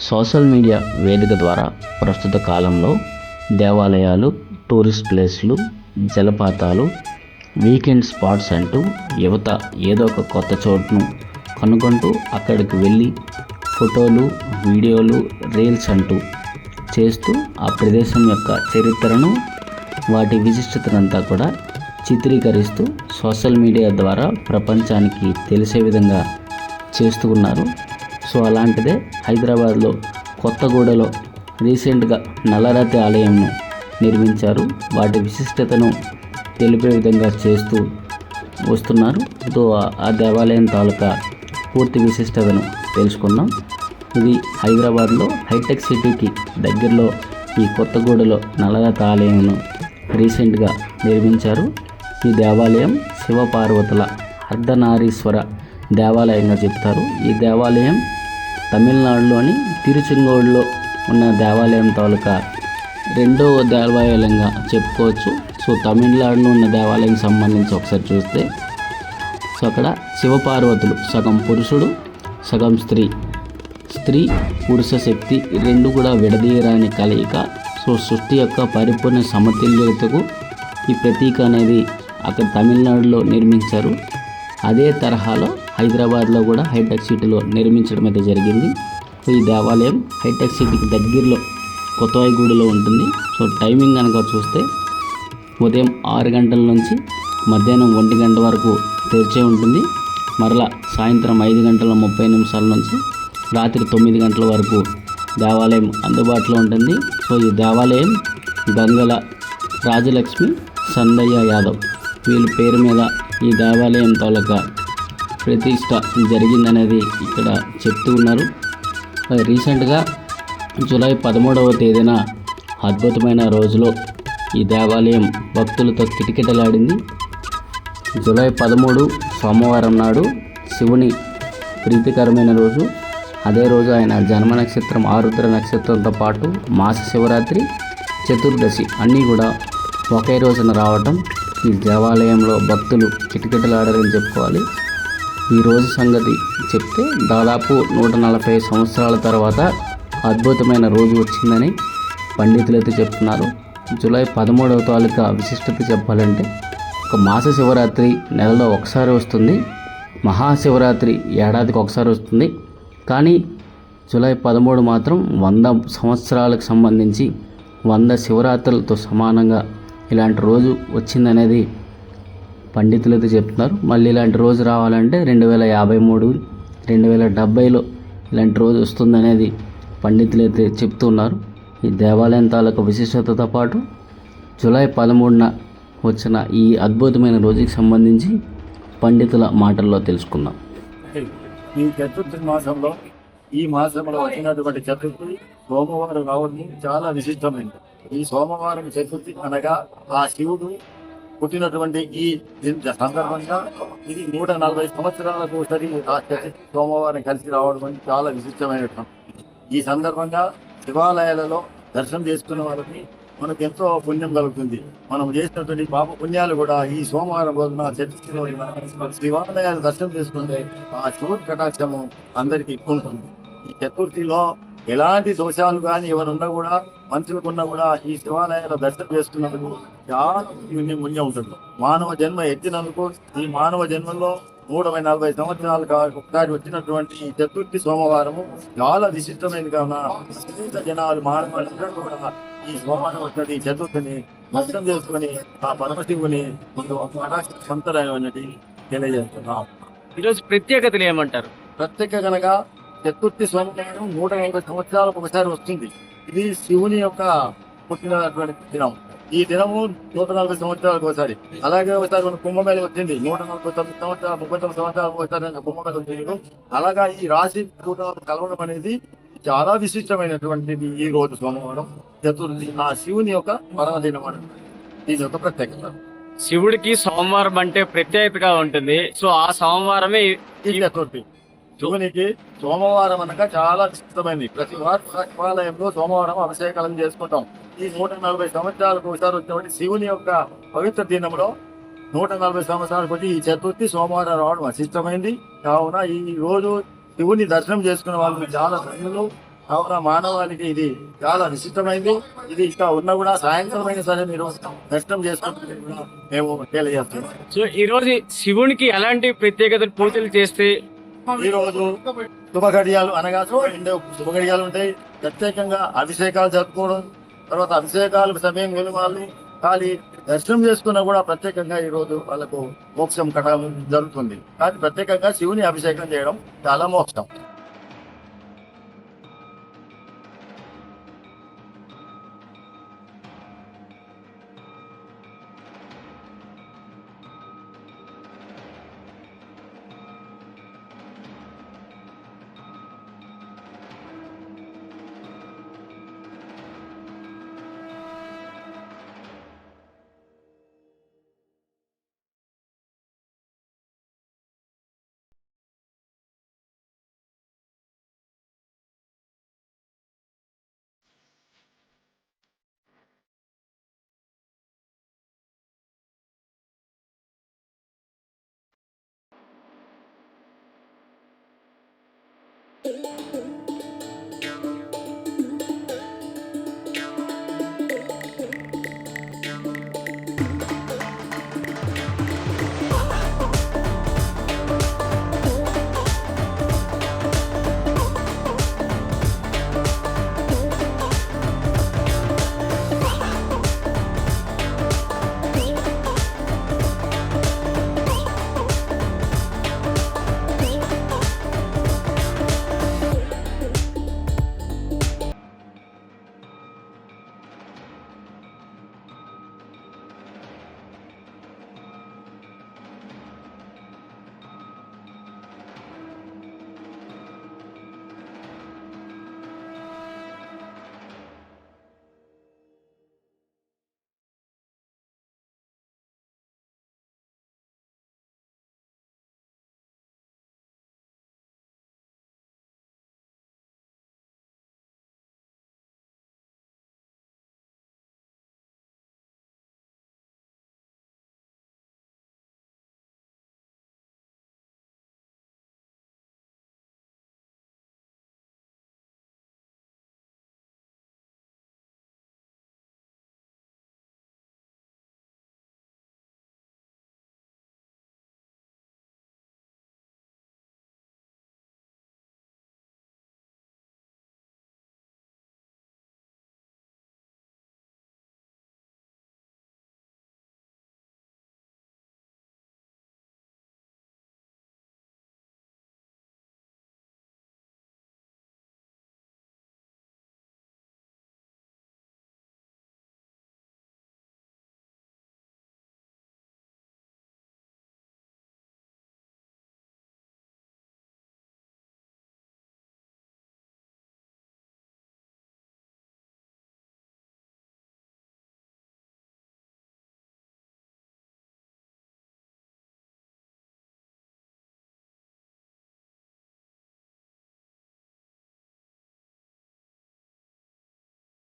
Social media వేదిక ద్వారా ప్రస్తుత కాలంలో దేవాలయాలు, టూరిస్ట్ ప్లేస్లు, జలపాతాలు, వీకెండ్ స్పాట్స్ అంటూ యువత ఏదో ఒక కొత్త చోటును కనుగొంటూ అక్కడికి వెళ్ళి ఫోటోలు, వీడియోలు, రీల్స్ అంటూ చేస్తూ ఆ ప్రదేశం యొక్క చరిత్రను, వాటి విశిష్టతనంతా కూడా చిత్రీకరిస్తూ సోషల్ మీడియా ద్వారా ప్రపంచానికి తెలిసే విధంగా చేస్తూ ఉన్నారు. సో అలాంటిదే హైదరాబాద్లో కొత్తగూడలో రీసెంట్గా నల్లరాతి ఆలయంను నిర్మించారు. వాటి విశిష్టతను తెలిపే విధంగా చేస్తూ వస్తున్నారు. సో ఆ దేవాలయం తాలూకా పూర్తి విశిష్టతను తెలుసుకుందాం. ఇది హైదరాబాద్లో హైటెక్ సిటీకి దగ్గరలో ఈ కొత్తగూడలో నల్లరాతి ఆలయంను రీసెంట్గా నిర్మించారు. ఈ దేవాలయం శివపార్వతుల అర్ధనారీశ్వర దేవాలయంగా చెప్తారు. ఈ దేవాలయం తమిళనాడులోని తిరుచెంగోడులో ఉన్న దేవాలయం తాలూకా రెండవ దేవాలయంగా చెప్పుకోవచ్చు. సో తమిళనాడులో ఉన్న దేవాలయం సంబంధించి ఒకసారి చూస్తే, సో అక్కడ శివపార్వతులు సగం పురుషుడు, సగం స్త్రీ, పురుష శక్తి రెండు కూడా విడదీయరాని కలయిక. సో సృష్టి యొక్క పరిపూర్ణ సమతుల్యతకు ఈ ప్రతీక అనేది అక్కడ తమిళనాడులో నిర్మించారు. అదే తరహాలో హైదరాబాద్లో కూడా హైటెక్ సిటీలో నిర్మించడం అయితే జరిగింది. సో ఈ దేవాలయం హైటెక్ సిటీకి దగ్గరలో కొత్తవాయిగూడలో ఉంటుంది. సో టైమింగ్ కనుక చూస్తే ఉదయం 6 గంటల నుంచి మధ్యాహ్నం 1 గంట వరకు తెరిచే ఉంటుంది. మరలా సాయంత్రం 5:30 నుంచి రాత్రి 9 గంటల వరకు దేవాలయం అందుబాటులో ఉంటుంది. సో ఈ దేవాలయం గంగల రాజలక్ష్మి, సందయ్య యాదవ్ వీళ్ళ పేరు మీద ఈ దేవాలయం తాలూకా ప్రతిష్ట జరిగిందనేది ఇక్కడ చెప్తూ ఉన్నారు. రీసెంట్గా జూలై 13వ తేదీన అద్భుతమైన రోజులో ఈ దేవాలయం భక్తులతో కిటకిటలాడింది. జూలై 13 సోమవారం నాడు శివుని ప్రీతికరమైన రోజు. అదే రోజు ఆయన జన్మ నక్షత్రం ఆరుద్ర నక్షత్రంతో పాటు మాస శివరాత్రి, చతుర్దశి అన్నీ కూడా ఒకే రోజున రావటం ఈ దేవాలయంలో భక్తులు కిటకిటలాడారని చెప్పుకోవాలి. ఈ రోజు సంగతి చెప్తే దాదాపు 140 సంవత్సరాల తర్వాత అద్భుతమైన రోజు వచ్చిందని పండితులు అయితే చెప్తున్నారు. జూలై 13వ తాలూకా విశిష్టత చెప్పాలంటే, ఒక మాస శివరాత్రి నెలలో ఒకసారి వస్తుంది, మహాశివరాత్రి ఏడాదికి ఒకసారి వస్తుంది. కానీ జూలై 13 మాత్రం 100 సంవత్సరాలకు సంబంధించి 100 శివరాత్రులతో సమానంగా ఇలాంటి రోజు వచ్చిందనేది పండితులు అయితే చెప్తున్నారు. మళ్ళీ ఇలాంటి రోజు రావాలంటే 2053, 2070లో ఇలాంటి రోజు వస్తుందనేది పండితులు అయితే చెప్తున్నారు. ఈ దేవాలయం తాలూకు విశిష్టతతో పాటు జూలై 13న వచ్చిన ఈ అద్భుతమైన రోజుకి సంబంధించి పండితుల మాటల్లో తెలుసుకుందాం. ఈ చతుర్థి మాసంలో వచ్చినటువంటి చతుర్థి సోమవారం రావడం చాలా విశిష్టమైనది. ఈ సోమవారం చతుర్థి అనగా ఆ శివుడు పుట్టినటువంటి ఈ సందర్భంగా ఇది 140 సంవత్సరాలకు ఒకసారి ఆ చతుర్థి సోమవారం కలిసి రావడం చాలా విశిష్టమైనటువంటి. ఈ సందర్భంగా శివాలయాలలో దర్శనం చేసుకున్న వాళ్ళకి మనకు ఎంతో పుణ్యం కలుగుతుంది. మనం చేసినటువంటి పాప పుణ్యాలు కూడా ఈ సోమవారం రోజున చతుర్థిలో శివాలయాలు దర్శనం చేసుకుంటే ఆ శివుడి కటాక్షము అందరికీ ఎక్కువ ఉంటుంది. ఈ చతుర్థిలో ఎలాంటి దోషాలు కానీ ఎవరున్నా కూడా, మనుషులకున్నా కూడా ఈ శివాలయాల దర్శనం చేసుకున్నందుకు చాలా పుణ్యం ఉంటుంది. మానవ జన్మ ఎత్తినందుకు ఈ మానవ జన్మలో 140 సంవత్సరాలు ఒకసారి వచ్చినటువంటి ఈ చతుర్థి సోమవారము చాలా విశిష్టమైనది. కావున జనాలు మానవులందరూ కూడా ఈ సోమవారం వచ్చినట్టు ఈ చతుర్థిని దర్శనం చేసుకుని ఆ పరమశివుని ముందు సంతరాయమన్నది తెలియజేస్తున్నాం. ఈరోజు ప్రత్యేకతలు ఏమంటారు? ప్రత్యేక కనుక చతుర్థి సోమవారం 140 సంవత్సరాలకు ఒకసారి వస్తుంది. ఇది శివుని యొక్క పుట్టినటువంటి దినం. ఈ దినము 140 సంవత్సరాలకు ఒకసారి. అలాగే ఒకసారి మన కుంభమేళ వచ్చింది 149 సంవత్సరాలు, 39 సంవత్సరాలకు ఒకసారి కుంభమేళ వచ్చింది. అలాగా ఈ రాశి కూటమి కలవడం అనేది చాలా విశిష్టమైనటువంటిది. ఈ రోజు సోమవారం చతుర్థి ఆ శివుని యొక్క పర్వదినం అనేది దీని యొక్క ప్రత్యేకత. శివుడికి సోమవారం అంటే ప్రత్యేకతగా ఉంటుంది. సో ఆ సోమవారమే ఈ చతుర్థి. శివునికి సోమవారం అనగా చాలా విశిష్టమైనది. ప్రతి వారం శివాలయంలో సోమవారం అభిషేకాలను చేసుకుంటాం. ఈ 140 సంవత్సరాలకు ఒకసారి వచ్చినటువంటి శివుని యొక్క పవిత్ర దినంలో 140 సంవత్సరాలకు వచ్చి ఈ చతుర్థి సోమవారం రావడం విశిష్టమైంది. కావున ఈ రోజు శివుని దర్శనం చేసుకున్న వాళ్ళకి చాలా ధన్యులు. కావున మానవాళికి ఇది చాలా విశిష్టమైంది. ఇది ఇంకా ఉన్నా కూడా సాయంత్రం అయినా సరే మీరు దర్శనం చేసుకుంటే కూడా మేము తెలియజేస్తున్నాం. సో ఈ రోజు శివునికి ఎలాంటి ప్రత్యేకత పూజలు చేస్తే ఈ రోజు శుభ గడియాలు అనగా శుభ గడియాలు ఉంటాయి. ప్రత్యేకంగా అభిషేకాలు జరుపుకోవడం, తర్వాత అభిషేకాలకు సమయం వెళ్ళి వాళ్ళు ఖాళీ దర్శనం చేసుకున్నా కూడా ప్రత్యేకంగా ఈ రోజు వాళ్ళకు మోక్షం కట్టడం జరుగుతుంది. కానీ ప్రత్యేకంగా శివుని అభిషేకం చేయడం చాలా మోక్షం.